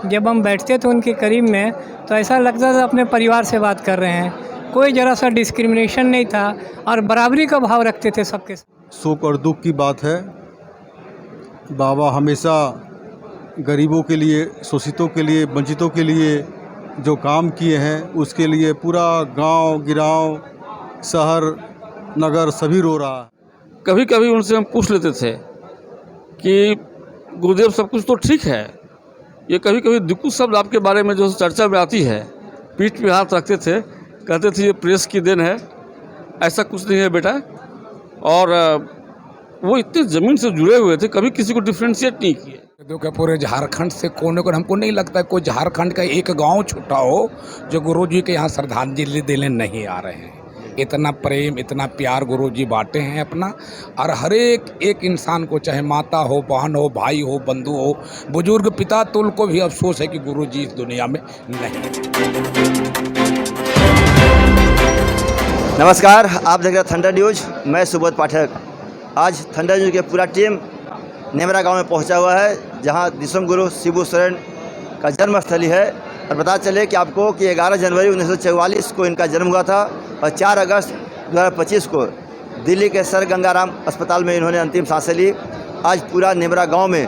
जब हम बैठते थे उनके करीब में तो ऐसा लगता था अपने परिवार से बात कर रहे हैं। कोई ज़रा सा डिस्क्रिमिनेशन नहीं था और बराबरी का भाव रखते थे सबके साथ। शोक और दुख की बात है। बाबा हमेशा गरीबों के लिए, शोषितों के लिए, वंचितों के लिए जो काम किए हैं उसके लिए पूरा गांव, गिराव, शहर, नगर सभी रो रहा है। कभी कभी उनसे हम पूछ लेते थे कि गुरुदेव सब कुछ तो ठीक है, ये कभी कभी दिक्कत शब्द आपके बारे में जो चर्चा में आती है, पीठ पे हाथ रखते थे, कहते थे ये प्रेस की देन है, ऐसा कुछ नहीं है बेटा। और वो इतने ज़मीन से जुड़े हुए थे, कभी किसी को डिफ्रेंशिएट नहीं किए। क्योंकि पूरे झारखंड से कोने को हमको नहीं लगता कोई झारखंड का एक गांव छूटा हो जो गुरुजी के यहाँ श्रद्धांजलि देने नहीं आ रहे हैं। इतना प्रेम, इतना प्यार गुरुजी बांटे हैं अपना, और हर एक इंसान को, चाहे माता हो, बहन हो, भाई हो, बंधु हो, बुजुर्ग, पिता, तुल को भी अफसोस है कि गुरुजी इस दुनिया में नहीं। नमस्कार, आप देख रहे हैं थंडर न्यूज। मैं सुबोध पाठक। आज थंडर न्यूज की पूरा टीम नेमरा गांव में पहुंचा हुआ है, जहां दिसम गुरु शिबू सोरेन का जन्मस्थली है। और बता चले कि आपको कि 11 जनवरी 1944 को इनका जन्म हुआ था और 4 अगस्त 2025 को दिल्ली के सर गंगाराम अस्पताल में इन्होंने अंतिम सांसें ली। आज पूरा नेमरा गांव में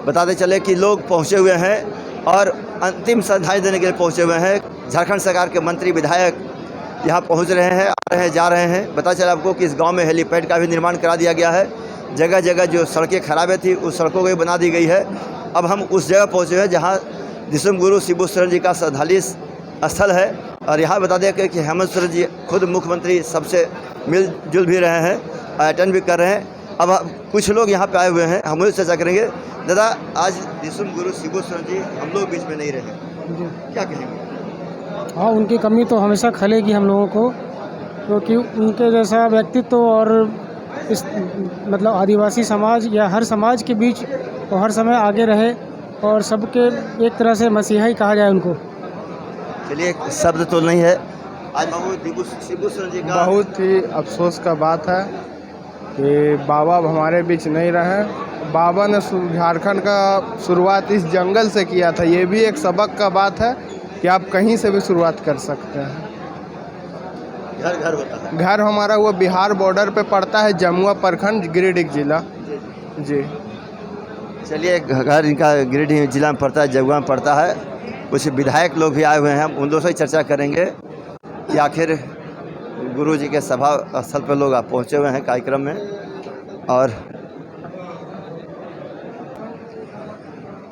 बताते चले कि लोग पहुंचे हुए हैं और अंतिम श्रद्धांजलि देने के लिए पहुंचे हुए हैं। झारखंड सरकार के मंत्री, विधायक यहाँ पहुँच रहे हैं, आ रहे हैं, जा रहे हैं। पता चला आपको कि इस गाँव में हेलीपैड का भी निर्माण करा दिया गया है। जगह जगह जो सड़कें खराबें थी उस सड़कों को भी बना दी गई है। अब हम उस जगह पहुँचे हैं जहाँ दिसम गुरु शिबू सोरेन जी का श्रद्धांजलि स्थल है। और यहाँ बता दें कि हेमंत सोरेन जी खुद मुख्यमंत्री सबसे मिलजुल भी रहे हैं, अटेंड भी कर रहे हैं। अब कुछ लोग यहाँ पे आए हुए हैं, हम उनसे चर्चा करेंगे। दादा, आज दिसम गुरु शिबू सोरेन जी हम लोग बीच में नहीं रहे, क्या कहेंगे? हाँ, उनकी कमी तो हमेशा खलेगी हम लोगों को, क्योंकि उनके जैसा व्यक्तित्व और इस मतलब आदिवासी समाज या हर समाज के बीच वो हर समय आगे रहे और सबके एक तरह से मसीहा ही कहा जाए उनको। चलिए, शब्द तो नहीं है। आज बाबू शिबू सोरेन जी का बहुत ही अफसोस का बात है कि बाबा हमारे बीच नहीं रहे। बाबा ने झारखंड का शुरुआत इस जंगल से किया था। ये भी एक सबक का बात है कि आप कहीं से भी शुरुआत कर सकते हैं। घर घर होता है। घर हमारा वो बिहार बॉर्डर पे पड़ता है, जमुआ प्रखंड, गिरिडीह जिला। जी, चलिए, घर इनका गिरिडीह जिला में पड़ता है, जमुआ में पड़ता है। कुछ विधायक लोग भी आए हुए हैं, हम उन दोनों से चर्चा करेंगे कि आखिर गुरु जी के सभा स्थल पर लोग पहुँचे हुए हैं कार्यक्रम में। और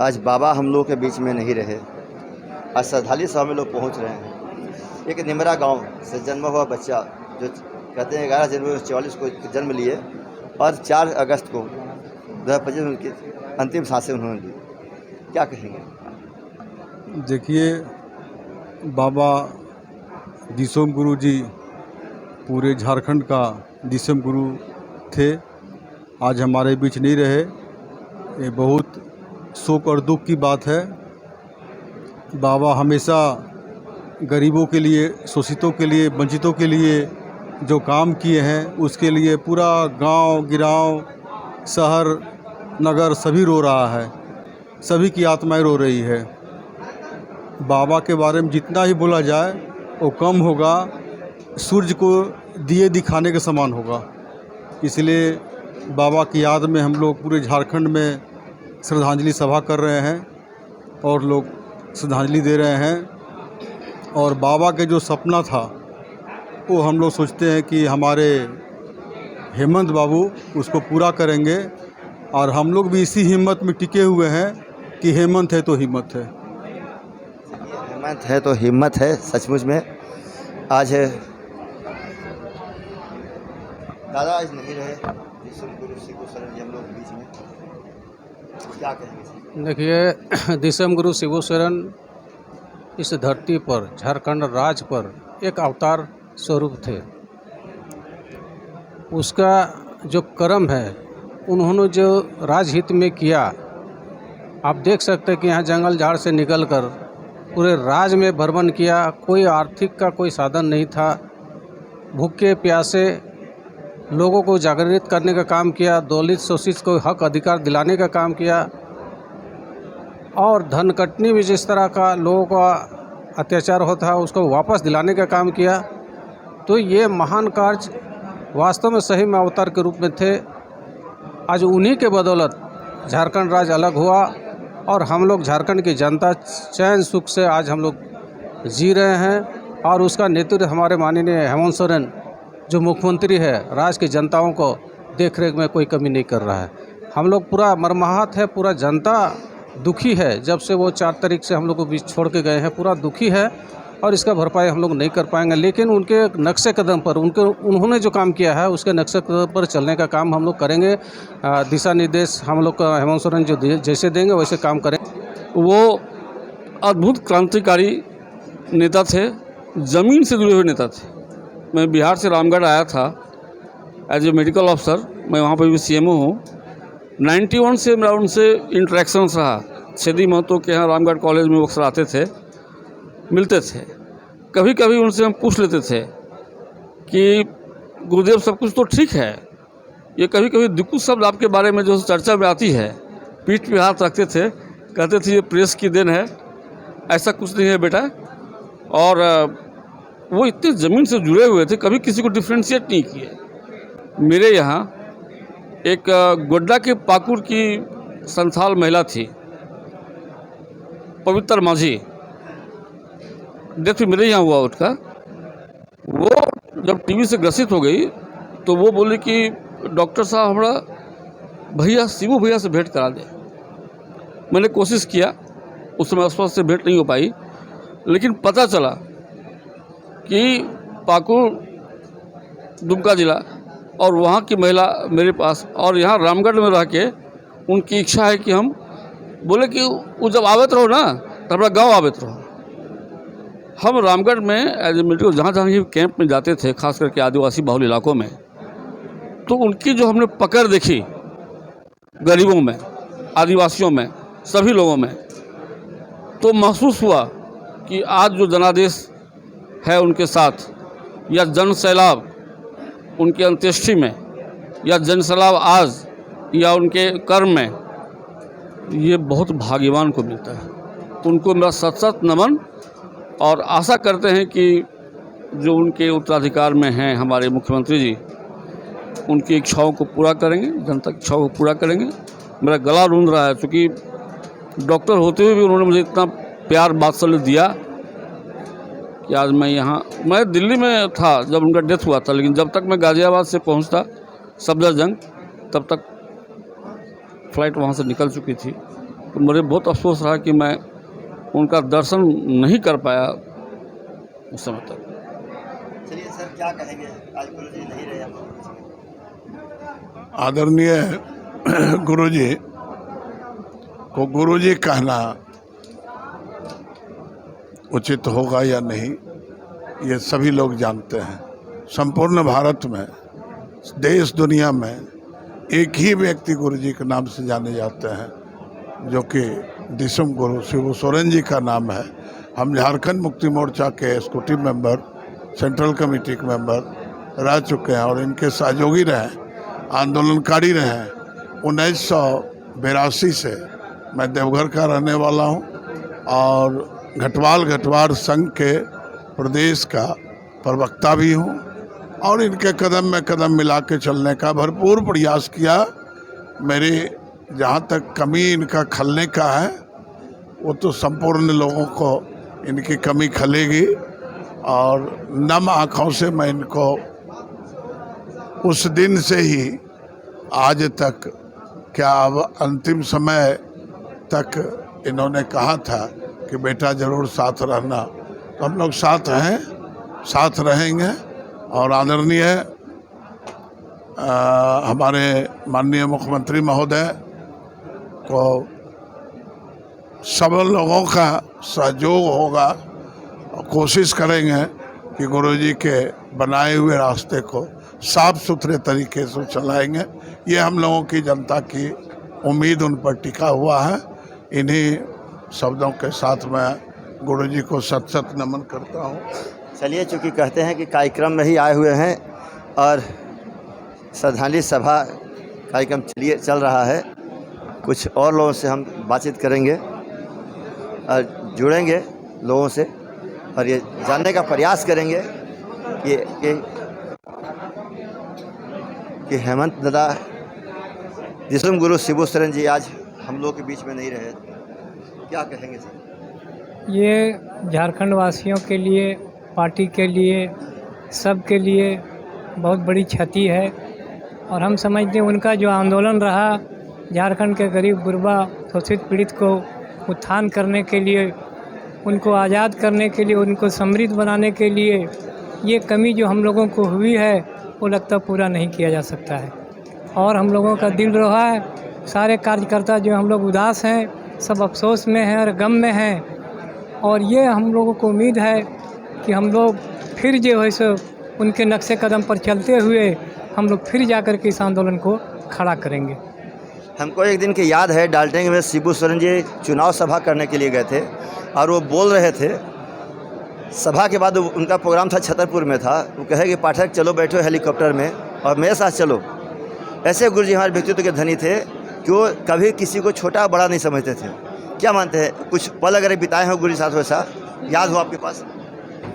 आज बाबा हम लोग के बीच में नहीं रहे। आज श्रद्धांजलि सभा में लोग पहुँच रहे हैं। एक नेमरा गांव से जन्मा हुआ बच्चा, जो कहते हैं 11 जनवरी 1944 को जन्म लिए और 4 अगस्त को 2025 में उनकी अंतिम सांसें उन्होंने ली, क्या कहेंगे? देखिए, बाबा दिसम गुरु जी पूरे झारखंड का दिसम गुरु थे। आज हमारे बीच नहीं रहे, ये बहुत शोक और दुख की बात है। बाबा हमेशा गरीबों के लिए, शोषितों के लिए, वंचितों के लिए जो काम किए हैं उसके लिए पूरा गांव, गिराव, शहर, नगर सभी रो रहा है, सभी की आत्माएं रो रही है। बाबा के बारे में जितना ही बोला जाए वो कम होगा, सूरज को दिए दिखाने के समान होगा। इसलिए बाबा की याद में हम लोग पूरे झारखंड में श्रद्धांजलि सभा कर रहे हैं और लोग श्रद्धांजलि दे रहे हैं। और बाबा के जो सपना था वो हम लोग सोचते हैं कि हमारे हेमंत बाबू उसको पूरा करेंगे, और हम लोग भी इसी हिम्मत में टिके हुए हैं कि हेमंत है तो हिम्मत है। हेमंत है तो हिम्मत है, सचमुच में। आज दादा आज नहीं रहे दिसम गुरु शिबू सोरेन जी हम लोग बीच में, क्या कहेंगे? देखिए, दिसम गुरु शिबू सोरेन इस धरती पर, झारखंड राज्य पर एक अवतार स्वरूप थे। उसका जो कर्म है, उन्होंने जो राजहित में किया, आप देख सकते हैं कि यहाँ जंगल झाड़ से निकलकर पूरे राज्य में भ्रमण किया। कोई आर्थिक का कोई साधन नहीं था, भूखे प्यासे लोगों को जागृत करने का काम किया, दलित शोषित को हक अधिकार दिलाने का काम किया। और धन कटनी भी जिस तरह का लोगों का अत्याचार होता है उसको वापस दिलाने का काम किया। तो ये महान कार्य वास्तव में सही में अवतार के रूप में थे। आज उन्हीं के बदौलत झारखंड राज्य अलग हुआ और हम लोग झारखंड की जनता चैन सुख से आज हम लोग जी रहे हैं। और उसका नेतृत्व हमारे माननीय हेमंत सोरेन जो मुख्यमंत्री है, राज्य की जनताओं को देख रेख में कोई कमी नहीं कर रहा है। हम लोग पूरा मर्माहत है, पूरा जनता दुखी है। जब से वो 4 तारीख से हम लोग को बीच छोड़ के गए हैं, पूरा दुखी है और इसका भरपाई हम लोग नहीं कर पाएंगे। लेकिन उनके नक्शे कदम पर उन्होंने जो काम किया है उसके नक्शे कदम पर चलने का काम हम लोग करेंगे। दिशा निर्देश हम लोग का हेमंत सोरेन जो जैसे देंगे वैसे काम करेंगे। वो अद्भुत क्रांतिकारी नेता थे, ज़मीन से जुड़े हुए नेता थे। मैं बिहार से रामगढ़ आया था एज ए मेडिकल ऑफिसर, मैं वहाँ पर भी CMO हूँ। 91 से मेरा उनसे इंटरेक्शंस रहा। छेदी महतो के यहाँ रामगढ़ कॉलेज में वो अक्सर आते थे, मिलते थे। कभी कभी उनसे हम पूछ लेते थे कि गुरुदेव सब कुछ तो ठीक है, ये कभी कभी दिक्कत शब्द आपके बारे में जो चर्चा में आती है, पीठ पे हाथ रखते थे, कहते थे ये प्रेस की देन है, ऐसा कुछ नहीं है बेटा। और वो इतने ज़मीन से जुड़े हुए थे, कभी किसी को डिफ्रेंशिएट नहीं किए। मेरे यहाँ एक गोड्डा के पाकुड़ की संथाल महिला थी, पवित्र माझी, डेथ मेरे यहाँ हुआ उसका। वो जब टीबी से ग्रसित हो गई तो वो बोली कि डॉक्टर साहब हमारा भैया शिबू भैया से भेंट करा दे। मैंने कोशिश किया, उस समय आसपास से भेंट नहीं हो पाई, लेकिन पता चला कि पाकुड़ दुमका जिला और वहाँ की महिला मेरे पास, और यहाँ रामगढ़ में रह के उनकी इच्छा है कि हम बोले कि वो जब आवत रहो ना तो हमारा गाँव आवत रहो। हम रामगढ़ में एज ए मेडिकल जहाँ जहाँ ये कैंप में जाते थे, खास करके आदिवासी बहुल इलाकों में, तो उनकी जो हमने पकड़ देखी गरीबों में, आदिवासियों में, सभी लोगों में, तो महसूस हुआ कि आज जो जनादेश है उनके साथ, या जन सैलाब उनके अंत्येष्टि में, या जन सैलाब आज या उनके कर्म में, ये बहुत भाग्यवान को मिलता है। उनको मेरा सत सत नमन, और आशा करते हैं कि जो उनके उत्तराधिकार में हैं हमारे मुख्यमंत्री जी, उनकी इच्छाओं को पूरा करेंगे, जनता की इच्छाओं को पूरा करेंगे। मेरा गला रूंध रहा है, क्योंकि डॉक्टर होते हुए भी उन्होंने मुझे इतना प्यार वात्सल्य दिया कि आज मैं दिल्ली में था जब उनका डेथ हुआ था, लेकिन जब तक मैं गाज़ियाबाद से पहुंचता सफदरजंग, तब तक फ़्लाइट वहां से निकल चुकी थी। तो मुझे बहुत अफसोस रहा कि मैं उनका दर्शन नहीं कर पाया उस समय तक। चलिए सर, क्या कहेंगे, आज गुरुजी नहीं रहे हम। आदरणीय गुरुजी को गुरुजी कहना उचित होगा या नहीं, ये सभी लोग जानते हैं। संपूर्ण भारत में, देश दुनिया में एक ही व्यक्ति गुरुजी के नाम से जाने जाते हैं, जो कि दिसम गुरु शिबू सोरेन जी का नाम है। हम झारखंड मुक्ति मोर्चा के एग्जीक्यूटिव मेंबर, सेंट्रल कमेटी के मेंबर रह चुके हैं और इनके सहयोगी रहे, आंदोलनकारी रहे। 1982 से मैं देवघर का रहने वाला हूं और घटवार संघ के प्रदेश का प्रवक्ता भी हूं, और इनके कदम में कदम मिला के चलने का भरपूर प्रयास किया। मेरी जहाँ तक कमी इनका खलने का है, वो तो संपूर्ण लोगों को इनकी कमी खलेगी, और नम आँखों से मैं इनको उस दिन से ही आज तक, क्या अब अंतिम समय तक इन्होंने कहा था कि बेटा ज़रूर साथ रहना, तो हम लोग साथ हैं, साथ रहेंगे। और आदरणीय हमारे माननीय मुख्यमंत्री महोदय को सब लोगों का सहयोग होगा, और कोशिश करेंगे कि गुरुजी के बनाए हुए रास्ते को साफ सुथरे तरीके से चलाएंगे। ये हम लोगों की जनता की उम्मीद उन पर टिका हुआ है। इन्हीं शब्दों के साथ मैं गुरुजी को सत सत नमन करता हूँ। चलिए, चूँकि कहते हैं कि कार्यक्रम में ही आए हुए हैं और श्रद्धांजलि सभा कार्यक्रम चल रहा है, कुछ और लोगों से हम बातचीत करेंगे। जुड़ेंगे लोगों से और ये जानने का प्रयास करेंगे कि हेमंत दादा दिसोम गुरु शिबू सोरेन जी आज हम लोग के बीच में नहीं रहे, क्या कहेंगे सर? ये झारखंड वासियों के लिए, पार्टी के लिए, सब के लिए बहुत बड़ी क्षति है और हम समझते हैं उनका जो आंदोलन रहा झारखंड के गरीब गुरबा शोषित पीड़ित को उत्थान करने के लिए, उनको आज़ाद करने के लिए, उनको समृद्ध बनाने के लिए, ये कमी जो हम लोगों को हुई है वो लगता पूरा नहीं किया जा सकता है और हम लोगों का दिल रोहा है। सारे कार्यकर्ता जो हम लोग उदास हैं, सब अफसोस में हैं और गम में हैं और ये हम लोगों को उम्मीद है कि हम लोग फिर जो है सो उनके नक्शे कदम पर चलते हुए हम लोग फिर जाकर के इस आंदोलन को खड़ा करेंगे। हमको एक दिन की याद है, डाल्टनगंज में शिबू सोरेन जी चुनाव सभा करने के लिए गए थे और वो बोल रहे थे, सभा के बाद उनका प्रोग्राम था छतरपुर में था, वो कहे कि पाठक चलो बैठो हेलीकॉप्टर में और मेरे साथ चलो। ऐसे गुरु जी हमारे व्यक्तित्व के धनी थे कि वो कभी किसी को छोटा बड़ा नहीं समझते थे। क्या मानते हैं, कुछ पल अगर बिताए हो गुरु जी साथ वैसा याद हो आपके पास?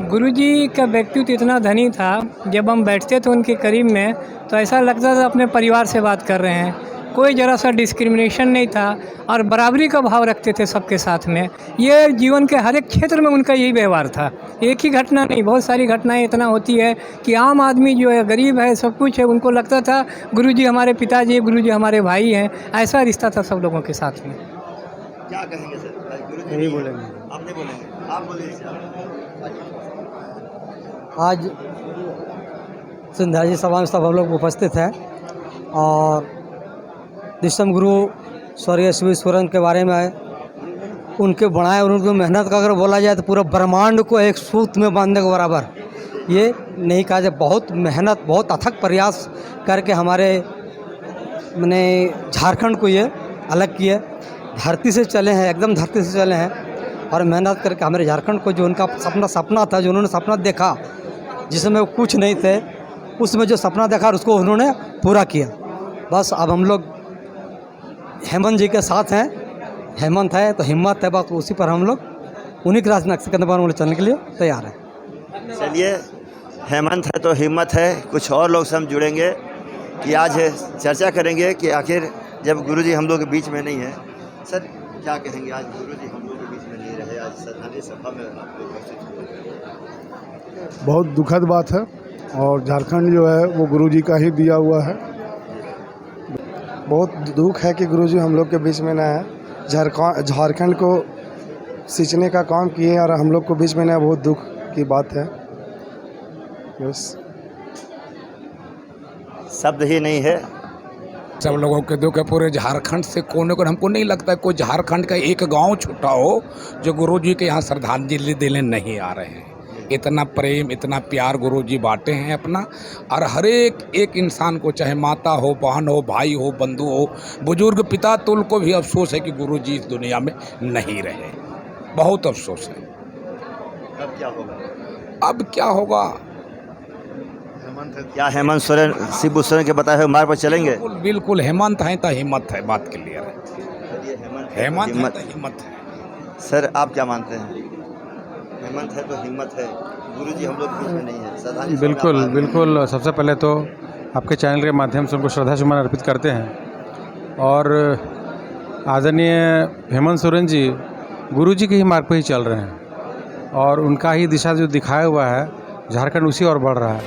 गुरुजी का व्यक्तित्व इतना धनी था, जब हम बैठते थे उनके करीब में तो ऐसा लगता था अपने परिवार से बात कर रहे हैं। कोई ज़रा सा डिस्क्रिमिनेशन नहीं था और बराबरी का भाव रखते थे सबके साथ में। ये जीवन के हर एक क्षेत्र में उनका यही व्यवहार था। एक ही घटना नहीं, बहुत सारी घटनाएं इतना होती है कि आम आदमी जो है, गरीब है, सब कुछ है, उनको लगता था गुरुजी हमारे पिताजी, गुरुजी हमारे भाई हैं। ऐसा रिश्ता था सब लोगों के साथ में। क्या कहेंगे सर? गुरुजी नहीं बोलेंगे, आप नहीं बोलेंगे, आप बोलिए। आज सिंधाजी सभा में सब हम लोग उपस्थित हैं और दिसम गुरु स्वर्गीय शिबू सोरेन के बारे में उनके बनाए और उनकी मेहनत का अगर बोला जाए तो पूरा ब्रह्मांड को एक सूत्र में बांधने के बराबर ये नहीं कहा जाए। बहुत मेहनत, बहुत अथक प्रयास करके हमारे मैंने झारखंड को ये अलग किए, धरती से चले हैं, एकदम धरती से चले हैं और मेहनत करके हमारे झारखंड को जो उनका सपना था, जो उन्होंने सपना देखा जिसमें वो कुछ नहीं थे, उसमें जो सपना देखा उसको उन्होंने पूरा किया। बस अब हम लोग हेमंत जी के साथ हैं। हेमंत है तो हिम्मत है, बस उसी पर हम लोग उन्हीं के रास्ते नक्शे कदम पर चलने के लिए तैयार हैं। चलिए, हेमंत है तो हिम्मत है। कुछ और लोग से हम जुड़ेंगे कि आज चर्चा करेंगे कि आखिर जब गुरुजी हम लोग के बीच में नहीं है, सर क्या कहेंगे? आज गुरुजी हम लोग के बीच में नहीं रहे, आज श्रद्धांजलि सभा में आप लोग उपस्थित हुए। बहुत दुखद बात है और झारखंड जो है वो गुरुजी का ही दिया हुआ है। बहुत दुख है कि गुरुजी हम लोग के बीच में ना है। झारखंड को सींचने का काम किए और हम लोग को बीच में ना, बहुत दुख की बात है। बस शब्द ही नहीं है। सब लोगों के दुख है, पूरे झारखंड से कोने को। हमको नहीं लगता है कोई झारखंड का एक गांव छूटा हो जो गुरुजी के यहाँ श्रद्धांजलि देने नहीं आ रहे हैं। इतना प्रेम, इतना प्यार गुरुजी बांटे हैं अपना, और हर एक इंसान को, चाहे माता हो, बहन हो, भाई हो, बंधु हो, बुजुर्ग, पिता तुल को भी अफसोस है कि गुरुजी इस दुनिया में नहीं रहे। बहुत अफसोस है। अब क्या होगा? अब क्या होगा? क्या हेमंत सोरेन, शिबू सोरेन के बताए हुए मार्ग पर चलेंगे? बिल्कुल, बिल्कुल। हेमंत है तो हिम्मत है, बात क्लियर है। हेमंत है तो हिम्मत है। सर आप क्या मानते हैं? हेमंत है तो हिम्मत है, गुरुजी हम लोग बीच में नहीं है। बिल्कुल बिल्कुल। सबसे पहले तो आपके चैनल के माध्यम से उनको श्रद्धासुमन अर्पित करते हैं और आदरणीय हेमंत सोरेन जी गुरुजी के ही मार्ग पर ही चल रहे हैं और उनका ही दिशा जो दिखाया हुआ है, झारखंड उसी ओर बढ़ रहा है।